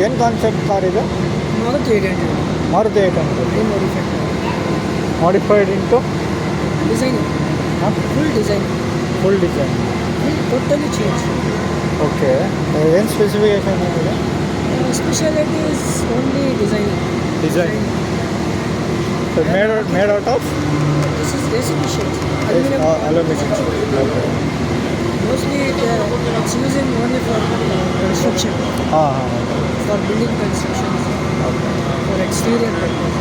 ಏನು concept car ಇದು? Maruti 800. Maruti 800 Full modified. Modified into Design. Full design. Full design. Totally changed. Okay, ಏನು specification ಏನಿದೆ? Speciality is only design. Design. Made out of This is resin sheet. Aluminum. Aluminium. Okay. Mostly it's using only for construction, ಹಾಂ ಹಾಂ. for building construction, for exterior purpose.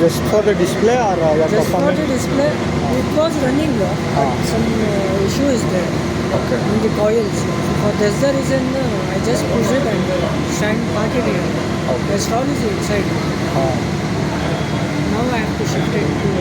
Just for the display are Just for the display, it was running but some issue is there okay. in the coils. For that's the reason I just push it and stand park it here. Okay. The stall is inside. ಹಾಂ. Now I have to shift it to